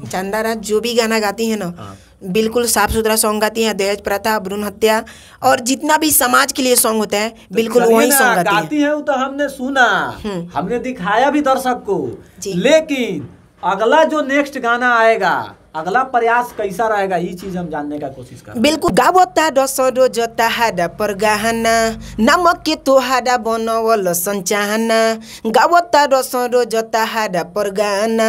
चंदा राज जो भी गाना गाती है ना, बिल्कुल साफ सुथरा सॉन्ग गाती हैं। दहेज प्रथा, भ्रूण हत्या और जितना भी समाज के लिए सॉन्ग होता है बिल्कुल वही सॉन्ग गाती है। वो तो हमने सुना, हमने दिखाया भी दर्शक को, लेकिन अगला जो नेक्स्ट गाना आएगा, अगला प्रयास कैसा रहेगा, ये चीज हम जानने का कोशिश कर। बिल्कुल गावता दसरो जता हाडा पर गहना नमक के तोहाडा बनवल संचाहना। गावता दसरो जता हाडा पर गहना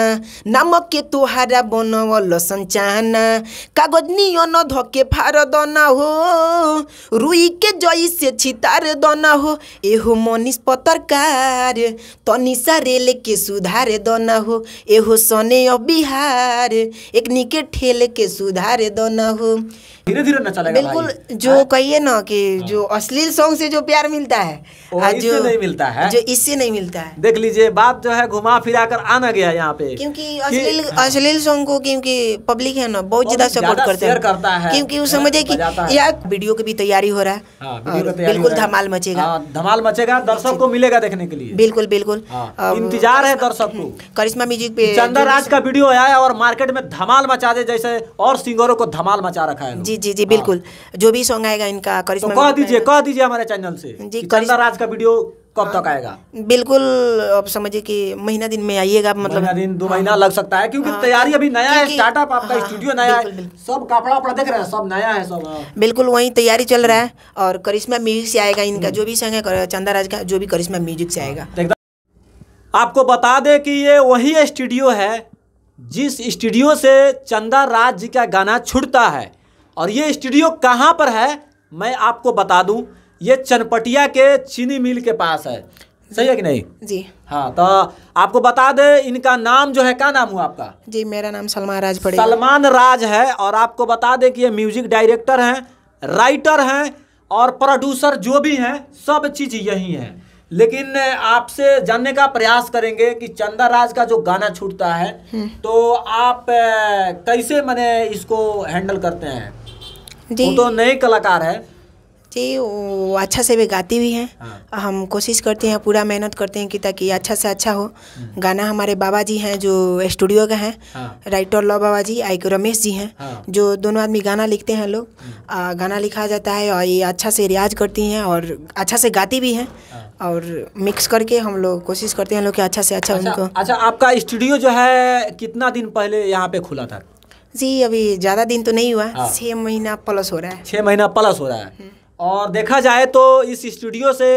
नमक के तोहाडा बनवल संचाहना। कागज नियन धके फार दना हो, रुई के जई से छितार दना हो। एहो मनीष पत्रकार तनिसा रेल के सुधार दना हो। एहो सने बिहार एक निके ठेले के सुधारे दो न हो। धीरे धीरे न चलेगा बिल्कुल भाई। जो कहिए ना कि जो अश्लील सॉन्ग से जो प्यार मिलता है इससे नहीं मिलता है, जो इससे नहीं मिलता है। देख लीजिए बात जो है घुमा फिरा कर आना गया यहाँ पे, क्योंकि अश्लील सॉन्ग को क्योंकि पब्लिक है ना बहुत ज्यादा सपोर्ट करता है, क्योंकि वो समझे कि यार वीडियो की भी तैयारी हो रहा है, बिल्कुल धमाल मचेगा, धमाल मचेगा, दर्शक को मिलेगा देखने के लिए। बिल्कुल बिल्कुल इंतजार है दर्शक को। करिश्मा म्यूजिक पे चंदा राज का वीडियो आया और मार्केट में धमाल मचा दे, जैसे और सिंगरों को धमाल मचा रखा है। जी जी जी बिल्कुल, जो भी सॉन्ग आएगा इनका करिश्मा कह दीजिए हमारे चैनल से जी, चंदा राज का वीडियो कब तक आएगा? बिल्कुल अब समझिए कि महीना दिन में आइएगा, मतलब महीना दिन 2 महीना लग सकता है, क्योंकि तैयारी अभी नया है, स्टार्टअप आपका स्टूडियो नया है, सब कपड़ा वपड़ा देख रहे हैं, सब नया है, सब बिल्कुल वही तैयारी चल रहा है। और करिश्मा म्यूजिक से आएगा इनका जो भी सॉन्ग है, चंदा राज का जो भी करिश्मा म्यूजिक से आएगा। आपको बता दे कि ये वही स्टूडियो है जिस स्टूडियो से चंदा राज जी का गाना छूटता है। और ये स्टूडियो कहाँ पर है मैं आपको बता दूं, ये चनपटिया के चीनी मिल के पास है, सही है कि नहीं जी? हाँ, तो आपको बता दे इनका नाम जो है, क्या नाम हुआ आपका? जी मेरा नाम सलमान राज पड़ेगा। सलमान राज है। और आपको बता दे कि ये म्यूजिक डायरेक्टर हैं, राइटर हैं और प्रोड्यूसर जो भी हैं, सब चीज़ यही है। लेकिन आपसे जानने का प्रयास करेंगे कि चंदा राज का जो गाना छूटता है तो आप कैसे माने इसको हैंडल करते हैं? जी वो तो नए कलाकार है जी, वो अच्छा से भी गाती भी हैं। हम कोशिश करते हैं, पूरा मेहनत करते हैं कि ताकि अच्छा से अच्छा हो गाना। हमारे बाबा जी हैं जो स्टूडियो का हैं, राइटर लव बाबा जी, एक रमेश जी हैं, जो दोनों आदमी गाना लिखते हैं। लोग गाना लिखा जाता है और ये अच्छा से रियाज करती हैं और अच्छा से गाती भी हैं। और मिक्स करके हम लोग कोशिश करते हैं लोग कि अच्छा से अच्छा उनको। अच्छा, आपका स्टूडियो जो है कितना दिन पहले यहाँ पे खुला था? जी अभी ज़्यादा दिन तो नहीं हुआ, 6 महीना प्लस हो रहा है। 6 महीना प्लस हो रहा है। और देखा जाए तो इस स्टूडियो से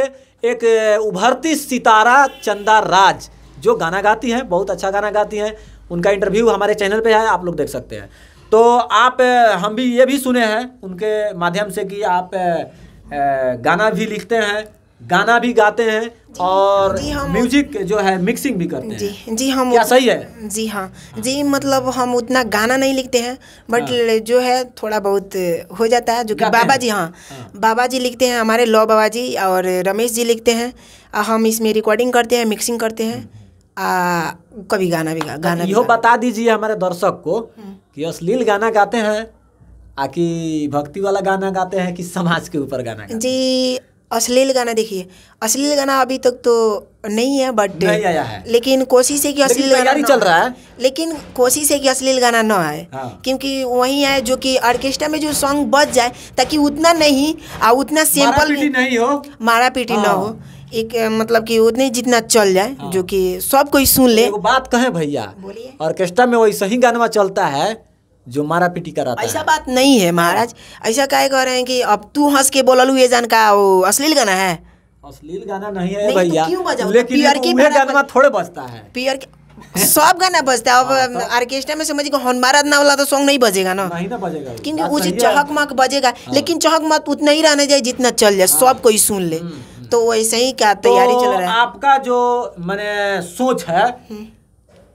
एक उभरती सितारा चंदा राज जो गाना गाती हैं, बहुत अच्छा गाना गाती हैं, उनका इंटरव्यू हमारे चैनल पे है, आप लोग देख सकते हैं। तो आप हम भी ये भी सुने हैं उनके माध्यम से कि आप गाना भी लिखते हैं, गाना भी गाते हैं और म्यूजिक जो है मिक्सिंग भी करते हैं। जी हम क्या सही है? जी हाँ जी, मतलब हम उतना गाना नहीं लिखते हैं, बट जो है थोड़ा बहुत हो जाता है, जो कि बाबा जी बाबा जी लिखते हैं, हमारे लौ बाबा जी और रमेश जी लिखते हैं। हम इसमें रिकॉर्डिंग करते हैं, मिक्सिंग करते हैं, कभी गाना भी गाना। यो बता दीजिए हमारे दर्शक को कि अश्लील गाना गाते हैं आकि भक्ति वाला गाना गाते हैं कि समाज के ऊपर गाना गाते हैं? जी अश्लील गाना, देखिए अश्लील गाना अभी तक तो नहीं है, बट नहीं आया है, लेकिन कोशिश है कि अश्लील गाना चल रहा है, लेकिन कोशिश है कि अश्लील गाना न आए। क्योंकि वही है जो कि ऑर्केस्ट्रा में जो सॉन्ग बज जाए, ताकि उतना नहीं और उतना सैंपल नहीं हो, मारा पीटी ना हो, एक मतलब कि उतने जितना चल जाए जो कि सब कोई सुन ले। बात कहें भैया, ऑर्केस्ट्रा में वैसा ही गाना चलता है जो मारा पीटी कराता है। ऐसा बात नहीं है महाराज, ऐसा काहे कह रहे हैं कि अब तू हंस के बोललू ये जान का वो अश्लील गाना है? अश्लील गाना नहीं है भैया, लेकिन पियर के गाना थोड़े बजता है, पियर के सब गाना बजता है। अब ऑर्केस्ट्रा में समझिए हनमारा ना वाला तो सॉन्ग नहीं बजेगा ना, नहीं ना बजेगा, क्योंकि कुछ चहक मक बजेगा, लेकिन चहक मक उतना ही रहना चाहिए जितना चल जाए, सब कोई सुन ले। तो वैसे ही क्या तैयारी चल रहा है? आपका जो मैंने सोच है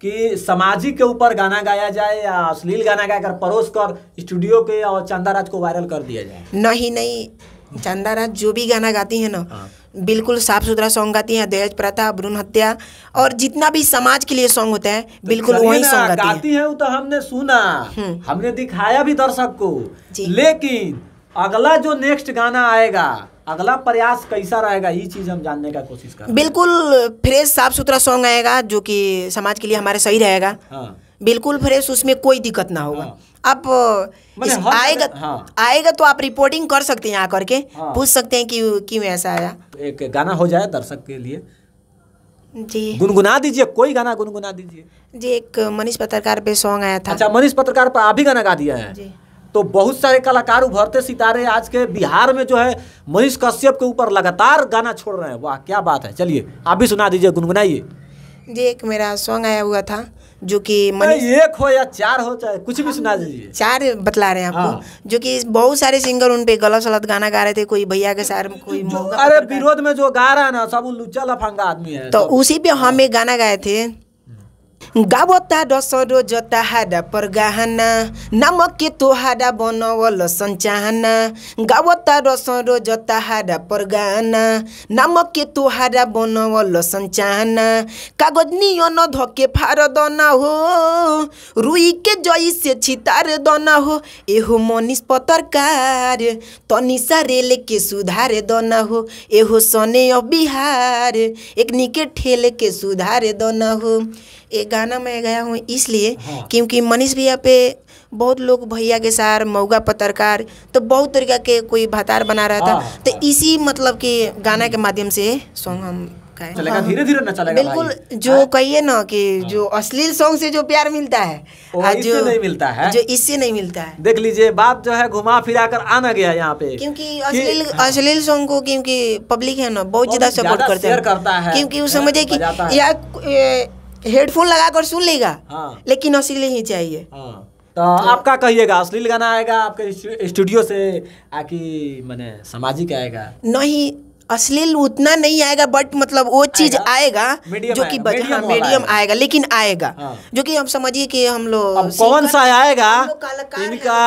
कि सामाजिक के ऊपर गाना गाया जाए या अश्लील गाना गाकर परोस कर स्टूडियो के और चंदा राज को वायरल कर दिया जाए? नहीं, चंदा राज जो भी गाना गाती है ना, बिल्कुल साफ सुथरा सॉन्ग गाती हैं। दहेज प्रथा, भ्रूण हत्या और जितना भी समाज के लिए सॉन्ग होता है बिल्कुल वही सॉन्ग गाती है। वो तो हमने सुना, हमने दिखाया भी दर्शक को, लेकिन अगला जो नेक्स्ट गाना आएगा, अगला प्रयास कैसा रहेगा, ये चीज हम जानने का कोशिश कर। बिल्कुल फ्रेश साफ सुथरा सॉन्ग आएगा जो कि समाज के लिए हमारे सही रहेगा। बिल्कुल फ्रेश, उसमें कोई दिक्कत ना होगा। आप आएगा तो आप रिपोर्टिंग कर सकते हैं, यहाँ करके पूछ सकते हैं कि क्यों ऐसा आया। एक गाना हो जाए दर्शक के लिए जी, गुनगुना दीजिए, कोई गाना गुनगुना दीजिए जी। एक मनीष पत्रकार पे सॉन्ग आया था। अच्छा, मनीष पत्रकार पर आप भी गाना गा दिया है जी। तो बहुत सारे कलाकार उभरते सितारे आज के बिहार में जो है मनीष कश्यप के ऊपर लगातार गाना छोड़ रहे हैं। वाह क्या बात है, चलिए आप भी सुना दीजिए, गुनगुनाइए जी। एक मेरा सॉन्ग आया हुआ था जो कि एक हो या चार हो, चाहे कुछ भी सुना दीजिए। 4 बतला रहे हैं आपको। जो कि बहुत सारे सिंगर उन पे गलत सलत गाना गा रहे थे, कोई भैया के साथ, कोई अरे विरोध में जो गा रहा है ना सब लुच्चा लफंगा आदमी है। तो उसी पे हम एक गाना गाए थे। गावता दसरो जता हाडा पर गहना नामक के तो हाडा बनवल संचाहना। गावता दसरो जता हाडा पर गहना नामक के तो हाडा बनवल संचाहना। कागज नियन धके फार दना हो, रुई के जई से छितार दना हो। एहो मनीष पत्रकार तनी सा रेल के सुधार दना हो। एहो सने बिहार एक निके ठेल के सुधार दना हो। एक गाना मैं गया हूँ इसलिए क्योंकि मनीष भैया पे बहुत लोग भैया के साथ मऊगा पत्रकार तो बहुत तरीका के कोई भतार बना रहा था। तो इसी मतलब कि गाना के माध्यम से सॉन्ग हम गाए। चलेगा धीरे धीरे ना चलेगा बिल्कुल। जो कहिए ना कि जो अश्लील सॉन्ग से जो प्यार मिलता है इससे नहीं मिलता है, जो इससे नहीं मिलता है। देख लीजिए बात जो है घुमा फिरा कर आना गया यहाँ पे, क्योंकि अश्लील सॉन्ग को क्योंकि पब्लिक है ना बहुत ज्यादा सपोर्ट करता है। क्योंकि वो समझे कि या हेडफोन लगाकर सुन लेगा लेकिन अश्लील ही चाहिए। तो आप क्या कहिएगा, अश्लील गाना आएगा आपके स्टूडियो से आकि माने सामाजिक आएगा? नहीं, अश्लील उतना नहीं आएगा बट मतलब वो चीज आएगा जो कि मीडियम आएगा लेकिन आएगा। जो कि हम समझिए कि हम लोग कौन सा आएगा इनका,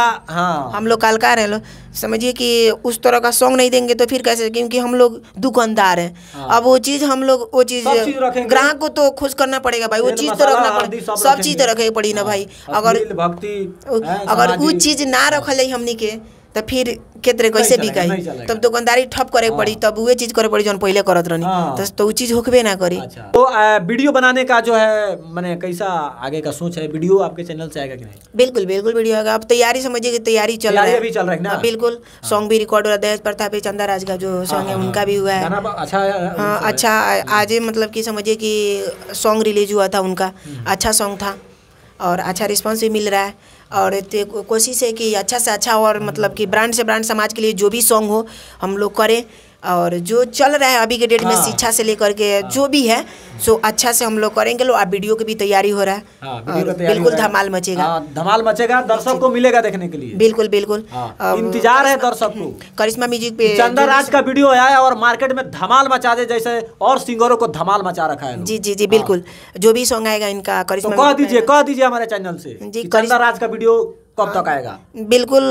हम लोग कलाकार हैं, समझिए कि उस तरह का सॉन्ग नहीं देंगे तो फिर कैसे, क्योंकि हम लोग दुकानदार हैं। अब वो चीज हम लोग वो चीज ग्राहक को तो खुश करना पड़ेगा भाई, वो चीज तो रखना पड़ेगा, सब चीज तो रखे पड़ी ना भाई। अगर वो चीज ना रखल हमनी के तो फिर केतरे कैसे बिकाई, तब दुकानदारी ठप करे पड़ी, तब वो चीज करे पड़ी जो पहले करत रहनी तो वो चीज होकबे ना करी। तो वीडियो बनाने का जो है मैंने कैसा आगे का सोच है, वीडियो आपके चैनल से आएगा कि नहीं? बिल्कुल बिल्कुल वीडियो आएगा। अब तैयारी समझिए कि तैयारी चल रहा है, अभी चल रहा है ना। बिल्कुल सॉन्ग भी रिकॉर्ड हो रहा है, दहेज प्रथा पे चंदा राज का जो सॉन्ग है उनका भी हुआ है। अच्छा आज मतलब कि समझिए कि सॉन्ग रिलीज हुआ था उनका, अच्छा सॉन्ग था और अच्छा रिस्पांस भी मिल रहा है। और कोशिश है कि अच्छा से अच्छा और मतलब कि ब्रांड से ब्रांड समाज के लिए जो भी सॉन्ग हो हम लोग करें। और जो चल रहा है अभी के डेट में शिक्षा से लेकर के जो भी है सो अच्छा से हम लोग करेंगे। लो आप वीडियो की भी तैयारी हो रहा है, बिल्कुल धमाल मचेगा, धमाल मचेगा, दर्शक को मिलेगा देखने के लिए। बिल्कुल बिल्कुल इंतजार है दर्शक को। करिश्मा म्यूजिक पे चंदा राज का वीडियो आया और मार्केट में धमाल मचा दे, जैसे और सिंगरों को धमाल मचा रखा है। जी जी जी बिल्कुल। जो भी सॉन्ग आएगा इनका करिश्मा कह दीजिए हमारे चैनल से चंदा राज का वीडियो कब तक आएगा? बिल्कुल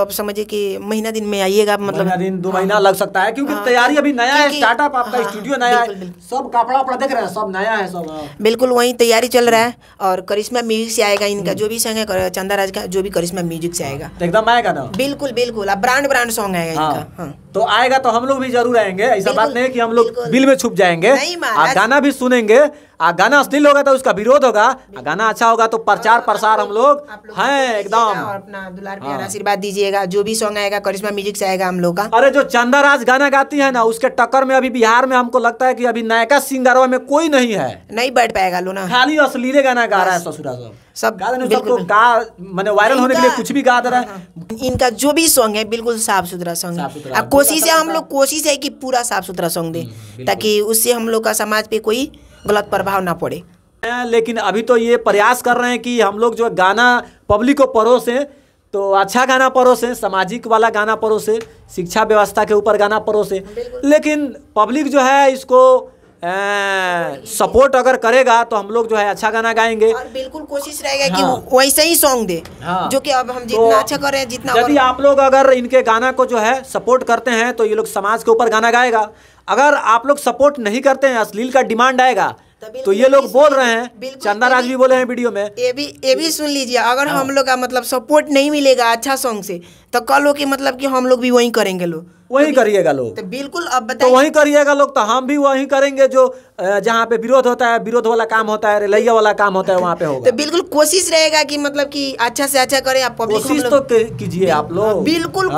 अब समझिए कि महीना दिन में आइएगा, मतलब महीना दिन 2 महीना लग सकता है क्योंकि तैयारी अभी नया है, स्टार्टअप आपका स्टूडियो नया है, सब कपड़ा उपड़ा देख रहे हैं सब नया है सब। बिल्कुल वही तैयारी चल रहा है और करिश्मा म्यूजिक से आएगा इनका जो भी सॉन्ग है, चंदा राज का जो भी करिश्मा म्यूजिक से आएगा एकदम आएगा ना। बिल्कुल बिल्कुल अब ब्रांड सॉन्ग आएगा इनका। तो आएगा तो हम लोग भी जरूर आएंगे, ऐसा बात नहीं है कि हम लोग बिल में छुप जाएंगे। गाना भी सुनेंगे, गाना अश्लील होगा तो उसका विरोध होगा, गाना अच्छा होगा तो प्रचार प्रसार हम लोग हैं एकदम। अपना दुलार प्यार आशीर्वाद दीजिएगा, जो भी सॉन्ग आएगा करिश्मा म्यूजिक से आएगा हम लोग का। अरे जो चंदा राज गाना गाती है ना उसके टक्कर में अभी बिहार में हमको लगता है कि अभी नायका सिंगरों में कोई नहीं है, नहीं बैठ पाएगा लो ना, खाली अश्लील गाना गा रहा है ससुरा सब मैंने वायरल होने के लिए कुछ भी गा दे रहा है। इनका जो भी सॉन्ग है बिल्कुल साफ सुथरा सॉन्ग है। कोशिश है हम लोग कोशिश है कि पूरा साफ सुथरा सॉन्ग दे ताकि उससे हम लोग का समाज पे कोई गलत प्रभाव ना पड़े। लेकिन अभी तो ये प्रयास कर रहे हैं कि हम लोग जो गाना पब्लिक को परोसें तो अच्छा गाना परोसें, सामाजिक वाला गाना परोसें, शिक्षा व्यवस्था के ऊपर गाना परोसें। लेकिन पब्लिक जो है इसको सपोर्ट अगर करेगा तो हम लोग जो है अच्छा गाना गाएंगे और बिल्कुल कोशिश रहेगा कि वैसे ही सॉन्ग दे जो कि अब हम जितना अच्छा कर रहे हैं जितना। यदि आप लोग अगर इनके गाना को जो है सपोर्ट करते हैं तो ये लोग समाज के ऊपर गाना गाएगा। अगर आप लोग सपोर्ट नहीं करते हैं, अश्लील का डिमांड आएगा तो ये लोग बोल रहे हैं, चंदा राज भी बोले हैं वीडियो में। ये भी सुन लीजिए, अगर हम लोग का मतलब सपोर्ट नहीं मिलेगा अच्छा सॉन्ग से तो कल कि मतलब कि हम लोग भी वही करेंगे लोग, वही करिएगा लोग। तो बिल्कुल अब तो वही करिएगा लोग, तो हम भी वही करेंगे जो जहाँ पे विरोध होता है, विरोध वाला काम होता है, रेलैया वाला काम होता है, वहाँ पे होगा। तो बिल्कुल कोशिश रहेगा कि मतलब कि अच्छा से अच्छा करें आप पब्लिक। कोशिश तो कीजिए आप लोग, बिल्कुल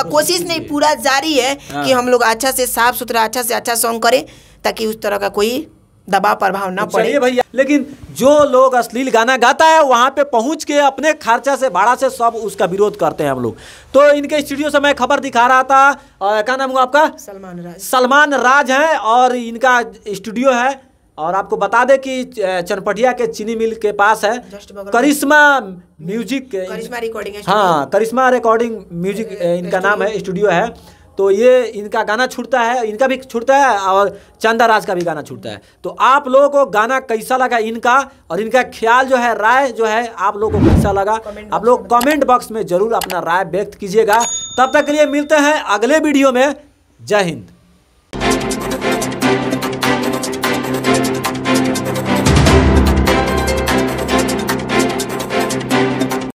कोशिश नहीं पूरा जारी है कि हम लोग अच्छा से साफ सुथरा अच्छा से अच्छा सॉन्ग करें ताकि उस तरह का कोई दबाव प्रभाव ना पड़े भैया। लेकिन जो लोग अश्लील गाना गाता है वहां पे पहुंच के अपने खर्चा से भाड़ा से सब उसका विरोध करते हैं हम लोग। तो इनके स्टूडियो से मैं खबर दिखा रहा था, क्या नाम हुआ आपका? सलमान राज है और इनका स्टूडियो है। और आपको बता दें कि चनपटिया के चीनी मिल के पास है करिश्मा म्यूजिक, करिश्मा रिकॉर्डिंग, हाँ करिश्मा रिकॉर्डिंग म्यूजिक इनका नाम है, स्टूडियो है। तो ये इनका गाना छूटता है, इनका भी छूटता है और चंदा राज का भी गाना छूटता है। तो आप लोगों को गाना कैसा लगा इनका, और इनका ख्याल जो है, राय जो है, आप लोगों को कैसा लगा, आप लोग कमेंट बॉक्स में जरूर अपना राय व्यक्त कीजिएगा। तब तक के लिए मिलते हैं अगले वीडियो में। जय हिंद।